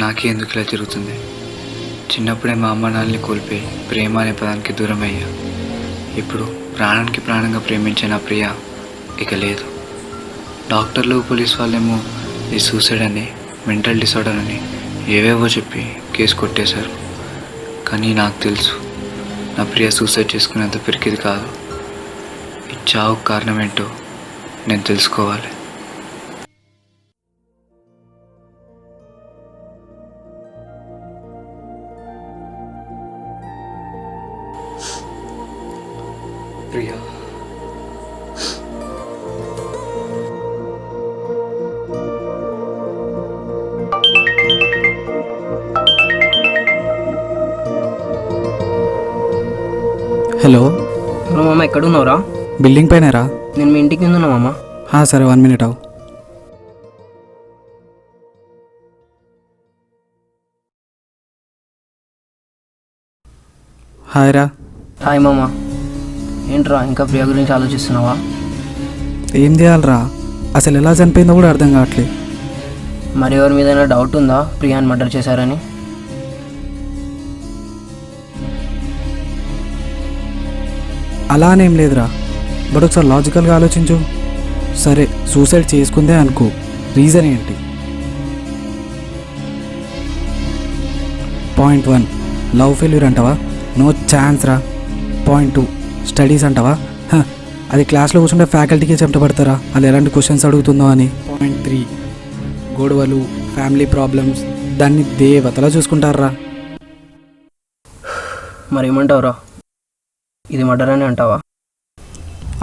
నాకే ఎందుకు ఇలా జరుగుతుంది? చిన్నప్పుడే మా అమ్మ నాన్నని కోల్పోయి ప్రేమ అనే పదానికి దూరం అయ్యా. ఇప్పుడు ప్రాణానికి ప్రాణంగా ప్రేమించే నా ప్రియ ఇక లేదు. డాక్టర్లు పోలీస్ వాళ్ళేమో ఇది సూసైడ్ అని, మెంటల్ డిసార్డర్ అని ఏవేవో చెప్పి కేసు కొట్టేశారు. కానీ నాకు తెలుసు నా ప్రియ సూసైడ్ చేసుకునేంత పిరికిది కాదు. ఈ చావుకు కారణం ఏంటో నేను తెలుసుకోవాలి. ప్రియా, హలో మామ ఎక్కడున్నావురా? బిల్డింగ్ పైన రా. నేను మీ ఇంటికి ఉన్నా మామ. సరే 1 minute అవు. హాయ్ రా. హాయ్ మామ. ఏంట్రా ఇంకా ప్రియ గురించి ఆలోచిస్తున్నావా? ఏం చేయాలరా, అసలు ఎలా చనిపోయిందో కూడా అర్థం కావట్లేదు. మరి ఎవరి మీద డౌట్ ఉందా ప్రియాని మర్డర్ చేశారని? అలా అనేం లేదురా, బట్ ఒకసారి లాజికల్గా ఆలోచించు. సరే సూసైడ్ చేసుకుందే అనుకో, రీజన్ ఏంటి? పాయింట్ 1 లవ్ ఫెయిల్యూర్ అంటావా? నో ఛాన్స్ రా. పాయింట్ 2 స్టడీస్ అంటావా? అది క్లాస్లో కూర్చుంటే ఫ్యాకల్టీకి చెమటపడతారా అది ఎలాంటి క్వశ్చన్స్ అడుగుతుందో అని. పాయింట్ 3 గొడవలు, ఫ్యామిలీ ప్రాబ్లమ్స్, దాన్ని దేవతలా చూసుకుంటారా. మరి ఏమంటావురా, ఇది మర్డర్ అని అంటావా?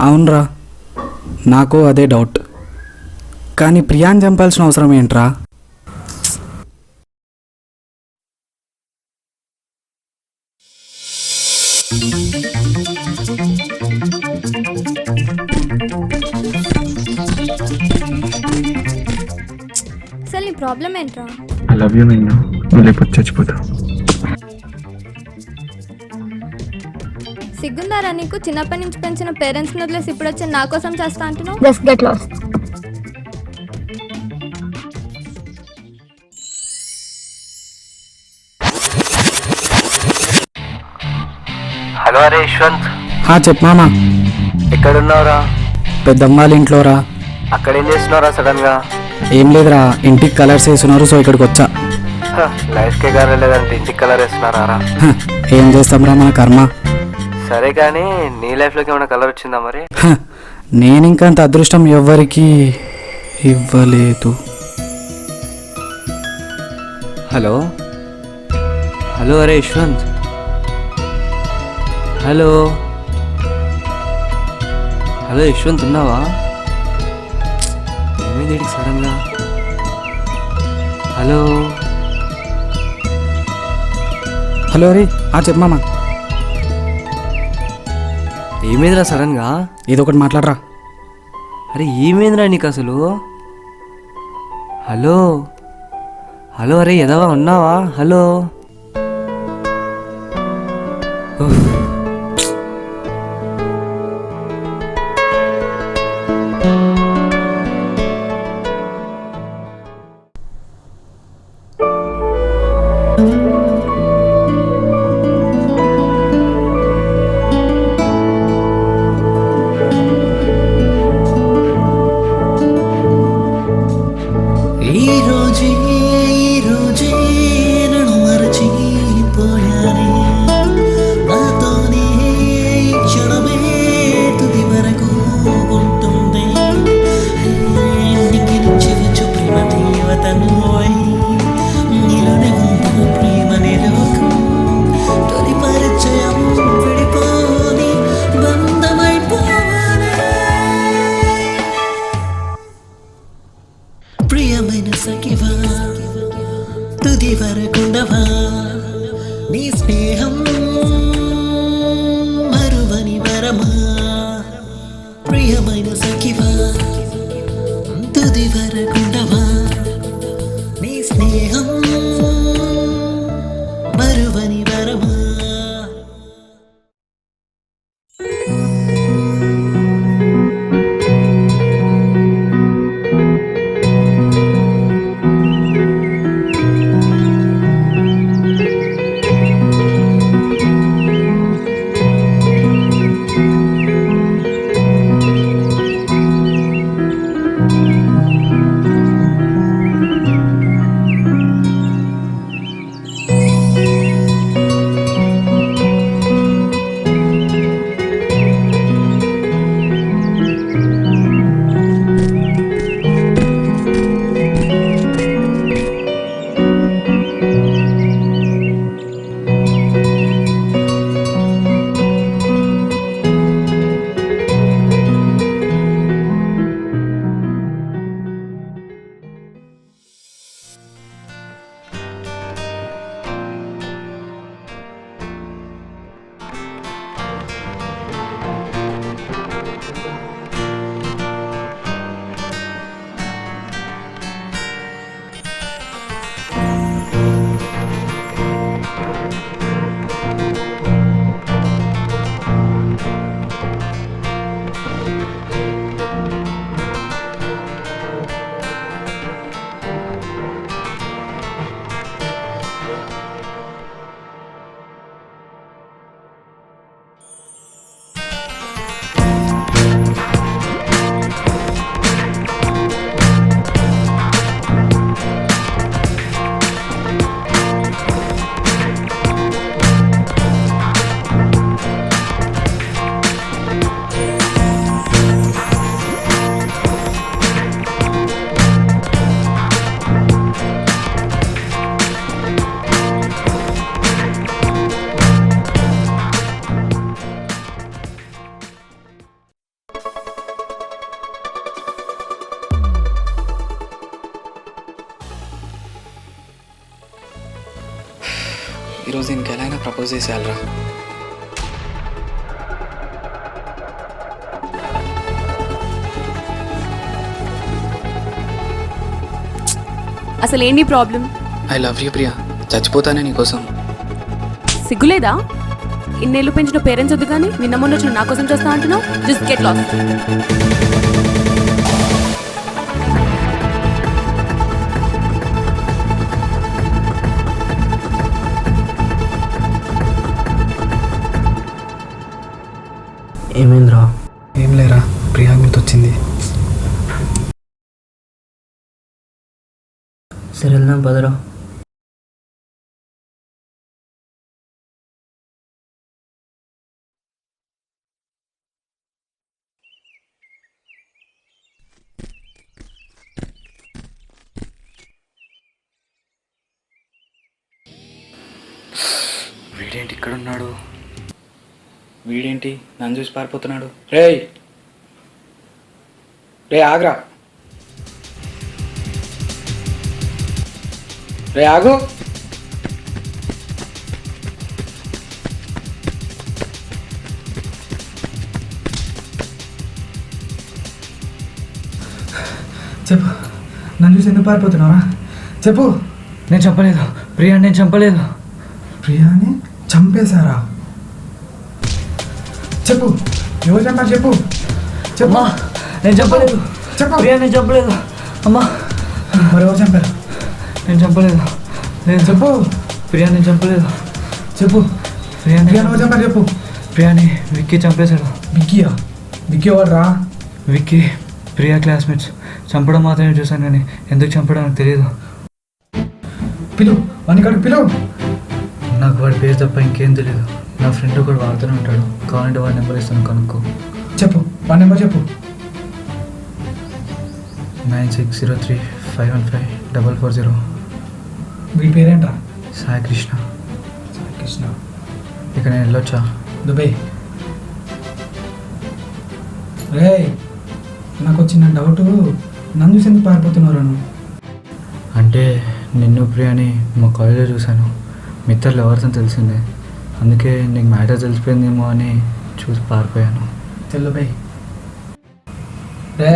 అవునరా, నాకు అదే డౌట్. కానీ ప్రియాని చంపాల్సిన అవసరం ఏంట్రా? అసలు నీ ప్రాబ్లం ఏంట్రా? ఐ లవ్ యూ నేను, నువ్వు లేకపోతే చచ్చిపోతా. సిగ్గుందారా నీకు? చిన్నప్పటి నుంచి పెంచిన పేరెంట్స్ని వదిలేసి ఇప్పుడు వచ్చి నా కోసం చేస్తా అంటున్నావు. Just get lost. హలో అరే యశ్వంత్, చెప్పు మామా. ఎక్కడున్నావురా? పెద్దమ్మ వాళ్ళ ఇంట్లో రా. అక్కడ ఏం చేస్తున్నావురా సడన్ గా? ఏం లేదురా, ఇంటికి కలర్స్ వేస్తున్నారు, సో ఇక్కడికి వచ్చా. లైఫ్కే కానీ లేదంటే ఇంటికి కలర్ వేస్తున్నారా? ఏం చేస్తాంరా, మన కర్మ. సరే కానీ నీ లైఫ్లోకి ఏమైనా కలర్ వచ్చిందా మరి? నేను ఇంకా అంత అదృష్టం ఎవ్వరికి ఇవ్వలేదు. హలో హలో అరే యశ్వంత్, హలో హలో యశ్వంత్ ఉన్నావా? ఏమైంది వీడికి సడన్గా? హలో హలో అరే చెప్పు మామా. ఏమైందిరా సడన్గా? ఏదో ఒకటి మాట్లాడరా. అరే ఏమైందిరా నీకు అసలు? హలో హలో అరే ఎదవా ఉన్నావా? హలో ఉఫ్. ఈ రోజే నన్ను మరచిపోయానే, నాతో ఈరోజు దీనికి ఎలా అయినా ప్రపోజ్ చేసేయాలరా. అసలు ఏంటి problem? I love you Priya, చచ్చిపోతానే నీకోసం. సిగ్గులేదా? ఇన్నేళ్ళు పెంచిన పేరెంట్స్ వద్దు కానీ నిన్న మొన్న వచ్చిన నా కోసం చేస్తా అంటున్నావు. Just get lost. ఏమైందిరా? ఏం లేరా, ప్రియా గుర్తొచ్చింది. సరే వెళ్దాం పదరా. వీడేంటి ఇక్కడ ఉన్నాడు? వీడేంటి నన్ను చూసి పారిపోతున్నాడు? రేయ్ రే ఆగ్రా, రే ఆగు. చెప్పు, నన్ను చూసి ఎందుకు పారిపోతున్నావా? చెప్పు. నేను చంపలేదు ప్రియా, నేను చంపలేదు. ప్రియాని చంపేశారా? చెప్పు, ఎవరు చంపారు? చెప్పు చెప్పు. అమ్మా నేను చంపలేదు. చెప్పు. ప్రియా నేను చంపలేదు. అమ్మా మరి ఎవరు చంపారు? నేను చంపలేదు. నేను చెప్పు. ప్రియా నేను చంపలేదు. చెప్పు. ప్రియా ప్రియా ఎవరు చంపారు? చెప్పు. ప్రియాని విక్కీ చంపేశాడు. విక్కీయా? విక్కీ ఎవరు రా? విక్కీ ప్రియా క్లాస్మేట్స్. చంపడం మాత్రమే చూశాను కానీ ఎందుకు చంపడం నాకు తెలియదు. పిలువు, వాని కాడికి పిలువు. నాకు వాడి పేరు తప్ప ఇంకేం తెలియదు. నా ఫ్రెండ్ ఒకడు వాడుతూనే ఉంటాడు, కావాలంటే వాడి నెంబర్ ఇస్తాను కనుక్కో. చెప్పు, వాడి నెంబర్ చెప్పు. 9603-515-440. వీడి పేరేంట్రా? సాయి కృష్ణ. కృష్ణ. ఇక నేను వెళ్ళొచ్చా? దుబాయ్. రే, నాకు వచ్చిన డౌట్, నన్ను చూసి ఎందుకు పారిపోతున్నారు నువ్వు? అంటే నిన్ను ప్రియాని మా కాలేజ్లో చూశాను. మిత్రులు ఎవరితో తెలిసిందే, అందుకే నీకు మ్యాటర్ తెలిసిపోయిందేమో అని చూసి పారిపోయాను. దుబాయ్. రే,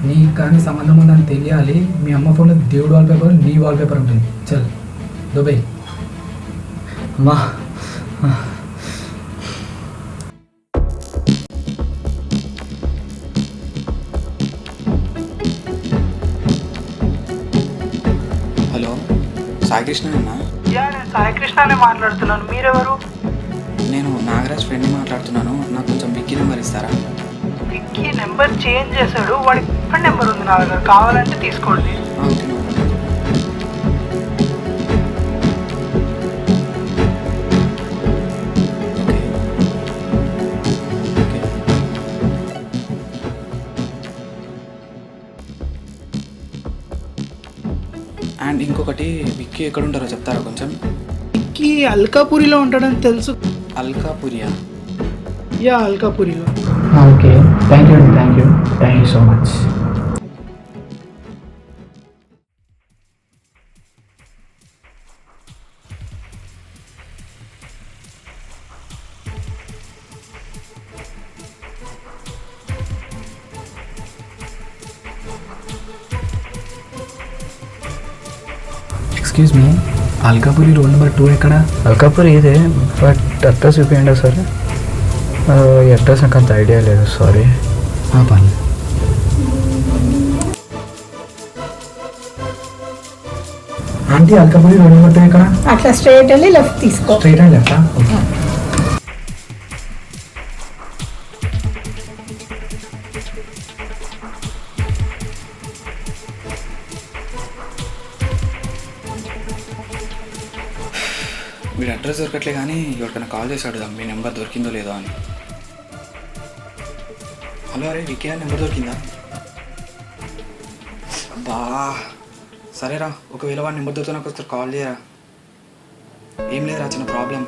నీకు కానీ సంబంధం ఉందని తెలియాలి. మీ అమ్మ ఫోన్లో దేవుడు వాల్పేపర్, నీ వాల్పేపర్ ఉంటుంది. చల్ దుబాయ్. అమ్మా హలో, సాయికృష్ణనా? నేను సాయికృష్ణ అనే మాట్లాడుతున్నాను. మీరెవరు? నేను నాగరాజ్ ఫ్రెండ్ని మాట్లాడుతున్నాను. నాకు కొంచెం విక్కీ నెంబర్ ఇస్తారా? విక్కీ నెంబర్ చేంజ్ చేశాడు. వాడికి ఇప్పటి నెంబర్ ఉంది నా దగ్గర, కావాలంటే తీసుకోండి. ఓకే. అండ్ ఇంకొకటి, విక్కీ ఎక్కడ ఉంటారో చెప్తారా కొంచెం? విక్కీ అల్కాపూరిలో ఉంటాడని తెలుసు. అల్కాపురియా? యా, అల్కాపూరిలో. Okay, thank you so much. Excuse me, Alkapuri roll number 2 ఎక్కడ? అల్కాపూర్ ఇదే, బట్ అడ్రస్ చూపించండి సార్. ఈ అడ్రస్ నాకు అంత ఐడియా లేదు, సారీ. పని. ఆంటీ, అల్కాపురి రోల్ నెంబర్ 2 ఎక్కడ? అట్లా స్ట్రైట్ వెళ్ళి లెఫ్ట్ తీసుకో. స్ట్రైట్ అండ్ లెఫ్టా? ఓకే. వీడి అడ్రస్ దొరకట్లే కానీ ఎవరికైనా కాల్ చేసి అడుగుదాం మీ నెంబర్ దొరికిందో లేదో అని. హలో, అరే విక్కీ నెంబర్ దొరికిందా? బా సరేరా, ఒకవేళ వాడి నెంబర్ దొరికితే నాకు ఒకసారి కాల్ చేయరా. ఏం లేదురా, చిన్న ప్రాబ్లం.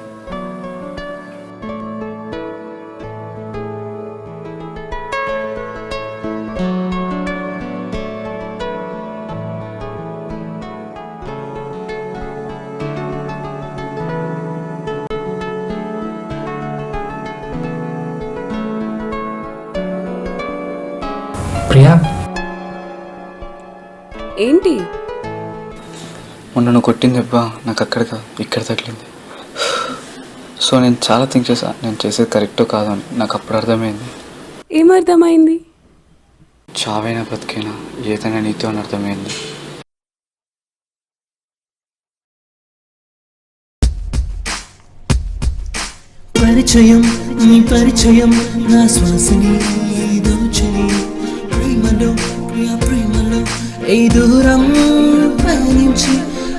ప్రియా, ఏంటి? మొన్న నువ్వు కొట్టిన దెబ్బ నాకు అక్కడికి ఇక్కడ తగిలింది. సో నేను చాలా థింక్ చేశా, నేను చేసేది కరెక్టో కాదో అని. నాకు అప్పుడు అర్థమైంది, ఏమర్థమైంది? చావైనా బతికైనా ఏదైనా నీతో అని అర్థమైంది. పరిచయం నీ పరిచయం నా శ్వాసని దోచని ప్రేమలో ప్రేమలో ఈ దూరం పయనించి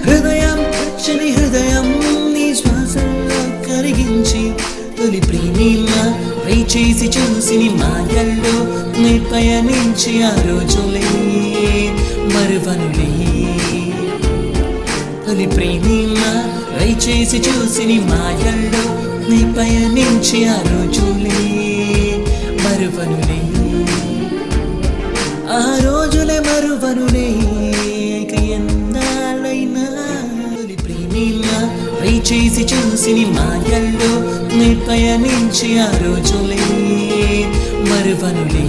హృదయం చని హృదయం నీ శ్వాసంలో కరిగించి తొలి ప్రేమిలా పై చేసి చూసి నీ మాయల్లో నీ పయనించి ఆ రోజులే మరువనులే. తొలి ప్రేమిలా పై చేసి చూసి నీ మాయల్లో నీ పయనించి ఆ రోజులే మరువనులే. ఆ రోజులే మరువనులే ఇక ఎన్నాళ్ళైనా. తొలి ప్రేమిలా పై చేసి చూసి నీ మాయల్లో నీ పయనించి ఆ రోజులే మరువనులే.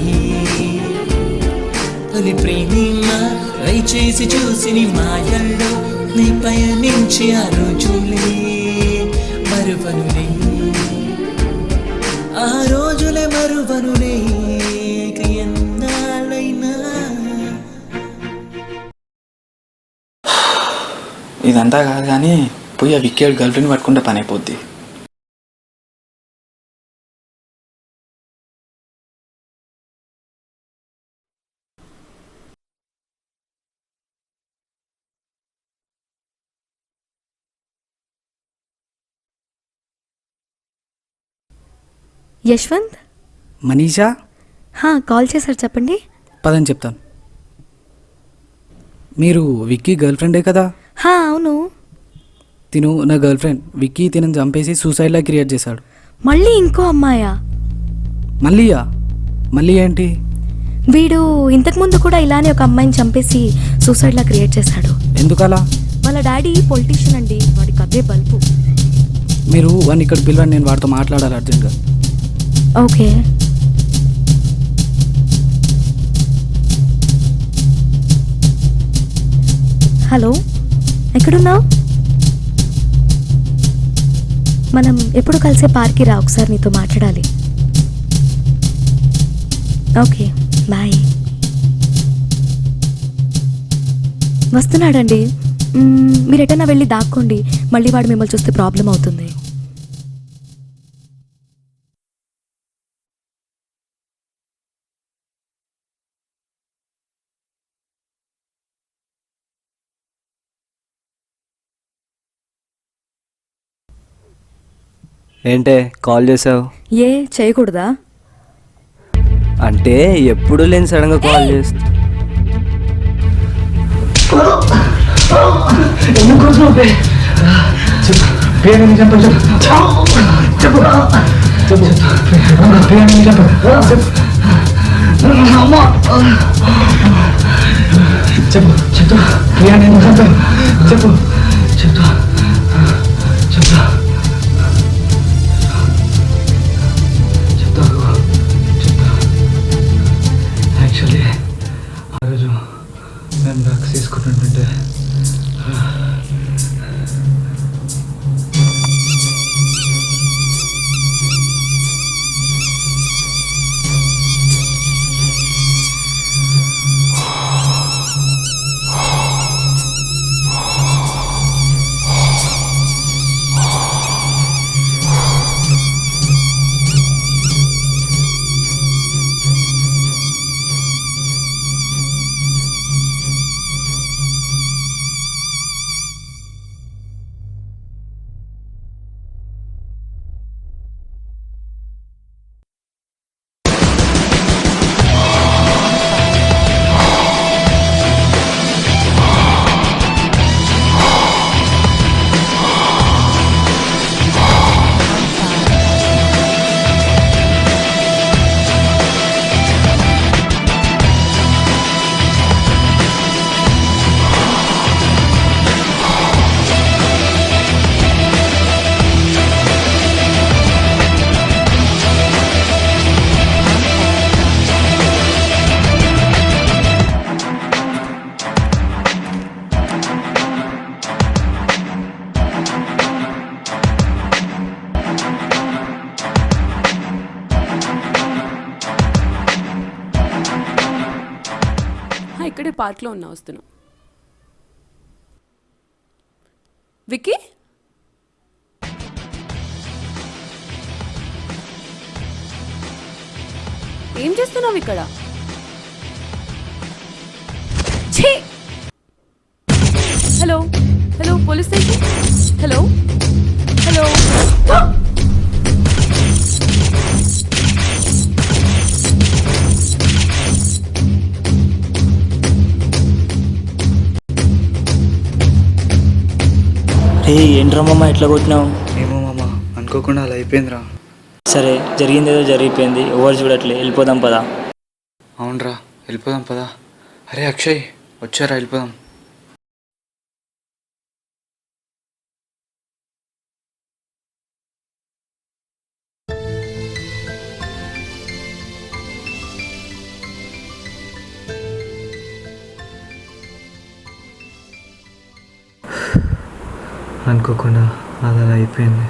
తొలి ప్రేమిలా పై చేసి చూసి నీ మాయల్లో నీ పయనించి ఆ రోజులే మరువనులే. ఆ రోజులే మరువనులే ఇక ఎన్నాళ్ళైనా. ఇదంతా కాదు కానీ పోయి ఆ విక్కీ గర్ల్ ఫ్రెండ్ పట్టుకుంటే పని అయిపోద్ది. యశ్వంత్, మనీషా, కాల్ చేశారు, చెప్పండి. పదని చెప్తాను. మీరు విక్కీ గర్ల్ ఫ్రెండే కదా? అవును. తిను నా గర్ల్ ఫ్రెండ్. విక్కీ తినని చంపేసి సూసైడ్లా క్రియేట్ చేశాడు. మళ్ళీ ఇంకో అమ్మాయా? మళ్ళీ ఏంటి? వీడు ఇంతకుముందు కూడా ఇలానే ఒక అమ్మాయిని చంపేసి సూసైడ్లా క్రియేట్ చేశాడు. ఎందుకలా? వాళ్ళ డాడీ పొలిటీషియన్ అండి, వాడికి అదే బల్పు. మీరు వాడిని ఇక్కడ పిలవండి, నేను వాడితో మాట్లాడాలి అర్జెంట్గా. ఓకే. హలో, ఎక్కడున్నావు? మనం ఎప్పుడు కలిసే పార్క్కి రా, ఒకసారి నీతో మాట్లాడాలి. Okay, bye. వస్తున్నాడండి. మీరు ఎటన్నా వెళ్ళి దాక్కోండి, మళ్ళీ వాడు మిమ్మల్ని చూస్తే ప్రాబ్లం అవుతుంది. ఏంటే కాల్ చేసావు? ఏ చేయకూడదా? అంటే ఎప్పుడు లేని సడన్గా కాల్ చేస్తా. యాక్చువల్లీ ఆ రోజు మేము డ్రగ్స్ తీసుకుంటుంటే ఇక్కడే పార్క్లో ఉన్నా, వస్తున్నా. విక్కీ, ఏం చేస్తున్నావు ఇక్కడ? ఛీ! Hello hello, police station. Hello hello. రే ఏంట్రమ్మమ్మ ఎట్లా కొట్టినావు? ఏమో మామ, అనుకోకుండా అలా అయిపోయిందిరా. సరే జరిగిందేదో జరిగిపోయింది, ఎవరు చూడట్లే, వెళ్ళిపోదాం పదా. అవునరా, వెళ్ళిపోదాం పదా. అరే అక్షయ్, వచ్చారా, వెళ్ళిపోదాం. అనుకోకుండా అది అలా అయిపోయింది.